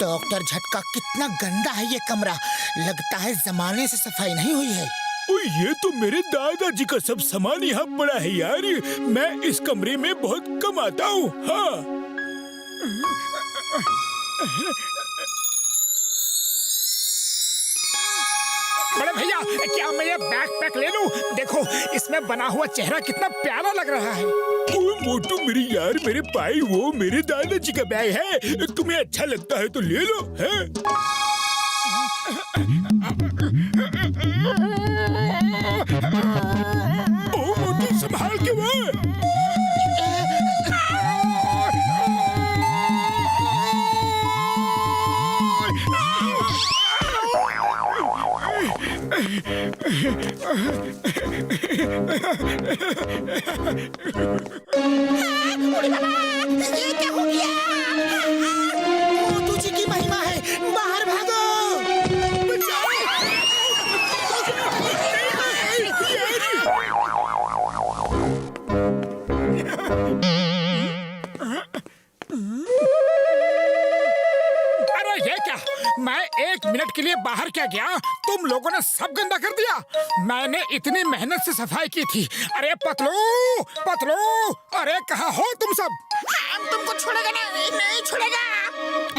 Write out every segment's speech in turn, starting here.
Doctor झटका, कितना गंदा है ये कमरा। लगता है जमाने से सफाई नहीं हुई है। ये तो मेरे दादाजी का सब सामान यहाँ पड़ा है यार। मैं इस कमरे में बहुत कम आता हूँ। हाँ। बड़े भैया, क्या मैं ये बैकपैक ले लूं? देखो, इसमें बना हुआ चेहरा कितना प्यारा लग रहा है। मोटू मेरी यार, मेरे भाई, वो मेरे दादाजी का बैग है। तुम्हें अच्छा लगता है तो ले लो। है? ओ मोटू, संभाल के वो। ये क्या हो गया? मोटू जी की महिमा है, बाहर भागो। अरे ये क्या? मैं 1 मिनट के लिए बाहर क्या गया, तुम लोगों ने सब गंदा कर दिया। मैंने इतनी मेहनत से सफाई की थी। अरे पतलू, पतलू, अरे कहाँ हो तुम सब? हम तुमको छोड़ेगा नहीं, नहीं छोड़ेगा।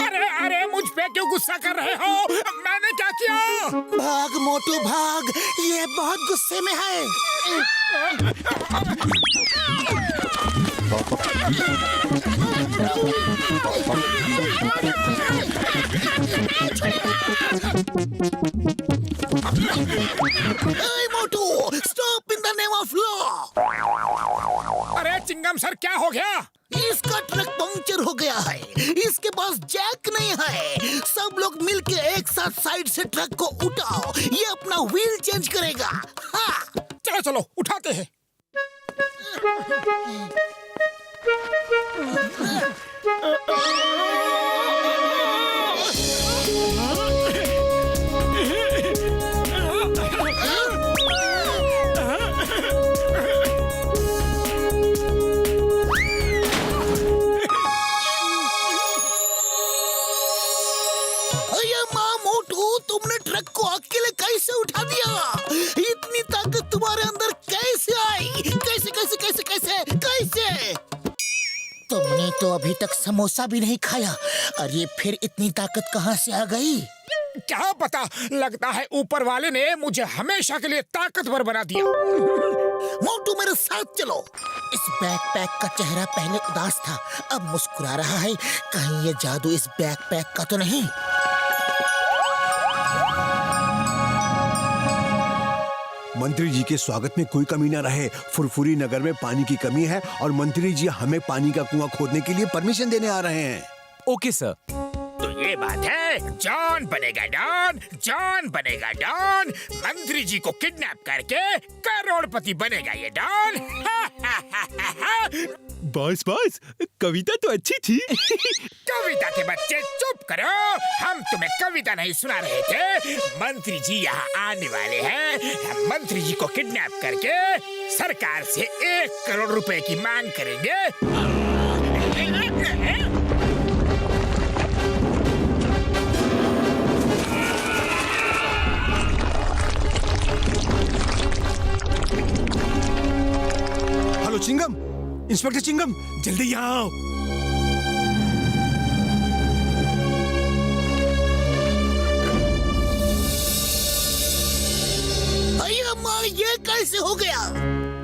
अरे अरे, मुझ पे क्यों गुस्सा कर रहे हो? मैंने क्या किया? भाग मोटू भाग, ये बहुत गुस्से में है। Motu, stop in the name of law. अरे चिंगम सर, क्या हो गया? इसका ट्रक पंक्चर हो गया है। इसके पास जैक नहीं है। सब लोग मिलके एक साथ साइड से ट्रक को उठाओ, ये अपना व्हील चेंज करेगा। हाँ। चलो चलो, उठाते हैं। तुमने ट्रक को अकेले कैसे उठा दिया? इतनी ताकत तुम्हारे अंदर कैसे आई? कैसे कैसे कैसे कैसे कैसे? तुमने तो अभी तक समोसा भी नहीं खाया और ये फिर इतनी ताकत कहाँ से आ गई? क्या पता, लगता है ऊपर वाले ने मुझे हमेशा के लिए ताकतवर बना दिया। मोटू मेरे साथ चलो। इस बैकपैक का चेहरा पहले उदास था, अब मुस्कुरा रहा है। कहीं ये जादू इस बैकपैक का तो नहीं? मंत्री जी के स्वागत में कोई कमी न रहे। फुरफुरी नगर में पानी की कमी है और मंत्री जी हमें पानी का कुआं खोदने के लिए परमिशन देने आ रहे हैं। Okay sir. तो ये बात है, जॉन बनेगा डॉन, जॉन बनेगा डॉन। मंत्री जी को किडनैप करके करोड़पति बनेगा ये डॉन। बॉस बॉस, कविता तो अच्छी थी। कविता के बच्चे चुप करो, हम तुम्हें कविता नहीं सुना रहे थे। मंत्री जी यहाँ आने वाले हैं। हम मंत्री जी को किडनैप करके सरकार से 1 करोड़ रुपए की मांग करेंगे। हेलो चिंगम, इंस्पेक्टर चिंगम, जल्दी यहाँ आओ। ये कैसे हो गया?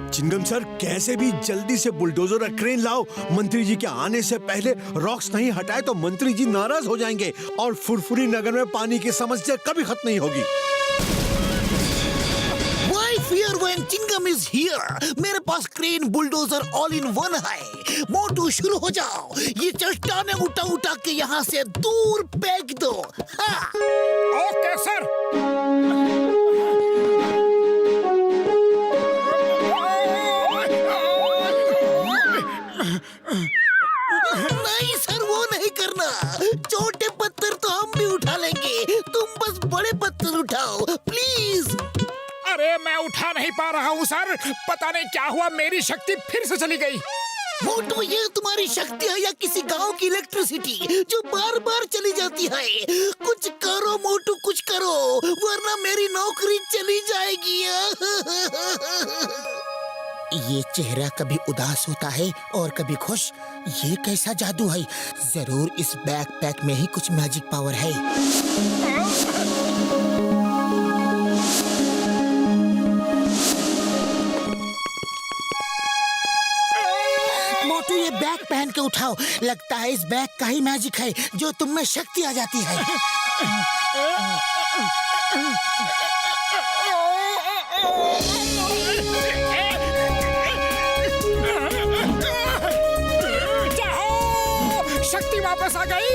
चिंगम सर, कैसे भी जल्दी से बुलडोजर और क्रेन लाओ। मंत्री जी के आने से पहले रॉक्स नहीं हटाए तो मंत्री जी नाराज हो जाएंगे और फुरफुरी नगर में पानी की समस्या कभी खत्म नहीं होगी। Why fear when Chingam is here? मेरे पास crane, bulldozer all in one है। मोटू शुरू हो जाओ। ये चट्टानें उठा उठा के यहाँ से दूर फेंक दो। हाँ। Okay sir. नहीं सर, वो नहीं करना। छोटे पत्थर तो हम भी उठा लेंगे, तुम बस बड़े पत्थर उठाओ प्लीज। अरे मैं उठा नहीं पा रहा हूँ सर, पता नहीं क्या हुआ, मेरी शक्ति फिर से चली गई। मोटू, ये तुम्हारी शक्ति है या किसी गांव की इलेक्ट्रिसिटी जो बार बार चली जाती है? कुछ करो मोटू, कुछ करो, वरना मेरी नौकरी चली जाएगी। ये चेहरा कभी उदास होता है और कभी खुश। ये कैसा जादू है? जरूर इस बैकपैक में ही कुछ मैजिक पावर है। मोटू, ये बैग पहन के उठाओ। लगता है इस बैग का ही मैजिक है जो तुम में शक्ति आ जाती है। जाओ, शक्ति वापस आ गई।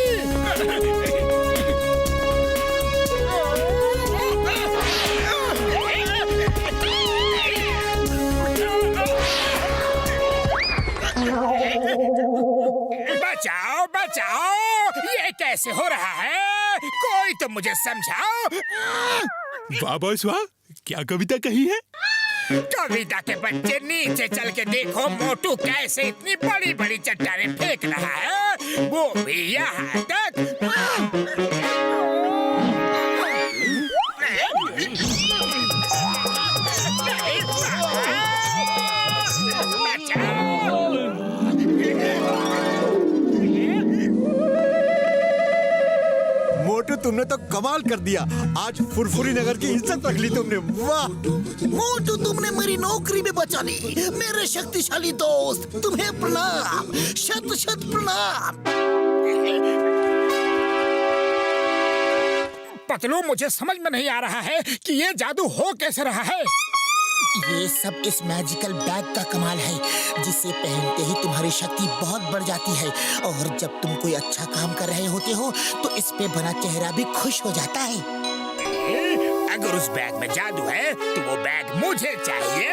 बचाओ बचाओ, ये कैसे हो रहा है? कोई तो मुझे समझाओ। वाह बॉस वाह, क्या कविता कही है? कविता के बच्चे, नीचे चल के देखो मोटू कैसे इतनी बड़ी बड़ी चट्टानें फेंक रहा है, वो भी यहाँ तक। मोटू, तुमने तो कमाल कर दिया। आज फुरफुरी नगर की इज्जत रख ली तुमने। वाह मोटू, तुमने मेरी नौकरी में बचा ली। मेरे शक्तिशाली दोस्त, तुम्हें प्रणाम, शत शत प्रणाम। पतलू, मुझे समझ में नहीं आ रहा है कि ये जादू हो कैसे रहा है। ये सब इस मैजिकल बैग का कमाल है, जिसे पहनते ही तुम्हारी शक्ति बहुत बढ़ जाती है और जब तुम कोई अच्छा काम कर रहे होते हो तो इस पे बना चेहरा भी खुश हो जाता है। अगर उस बैग में जादू है तो वो बैग मुझे चाहिए।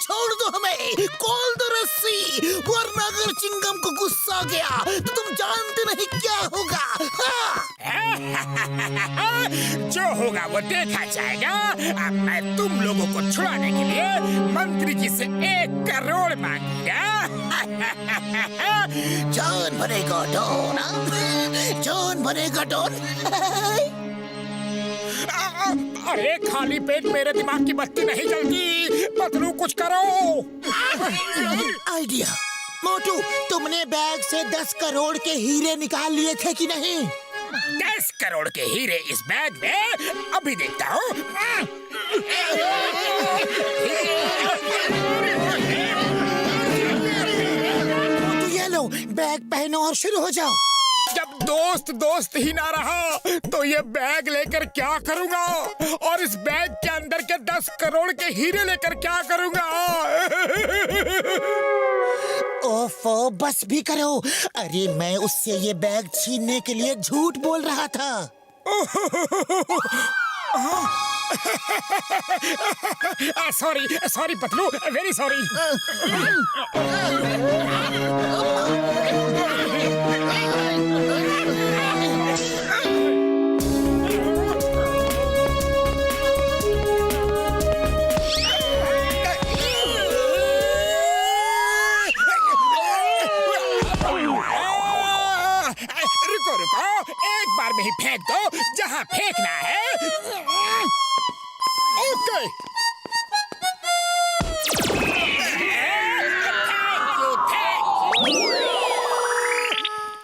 छोड़ दो हमें, खोल दो रस्सी, वरना अगर चिंगम को गुस्सा आ गया तो तुम जानते नहीं क्या होगा। हाँ। जो होगा वो देखा जाएगा। अब मैं तुम लोगों को छुड़ाने के लिए मंत्री जी से 1 करोड़ मांगूंगा। जान भरेगा डॉन, जान भरेगा डॉन। अरे खाली पेट मेरे दिमाग की बत्ती नहीं जलती। पतलू, कुछ करो। आइडिया। मोटू, तुमने बैग से 10 करोड़ के हीरे निकाल लिए थे कि नहीं? 10 करोड़ के हीरे इस बैग में? अभी देखता हूँ। मोटू, ये लो, बैग पहनो और शुरू हो जाओ। जब दोस्त दोस्त ही ना रहा तो ये बैग लेकर क्या करूंगा? और इस बैग के अंदर के 10 करोड़ के हीरे लेकर क्या करूंगा? ओफो, बस भी करो। अरे मैं उससे ये बैग छीनने के लिए झूठ बोल रहा था। Sorry sorry Patlu, very sorry. रुको रुको, एक बार में ही फेंक दो जहाँ फेंकना है। ओके।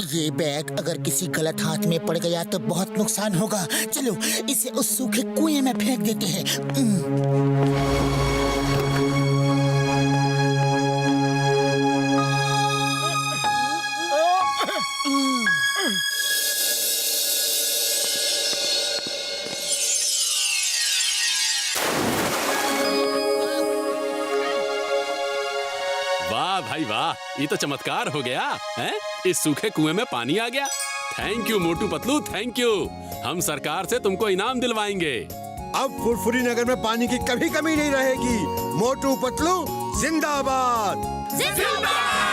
ये बैग अगर किसी गलत हाथ में पड़ गया तो बहुत नुकसान होगा। चलो इसे उस सूखे कुएं में फेंक देते हैं। वाह भाई वाह, ये तो चमत्कार हो गया है। इस सूखे कुएं में पानी आ गया। Thank you Motu Patlu, thank you. हम सरकार से तुमको इनाम दिलवाएंगे। अब फुरफुरी नगर में पानी की कभी कमी नहीं रहेगी। मोटू पतलू जिंदाबाद। जिंदाबाद।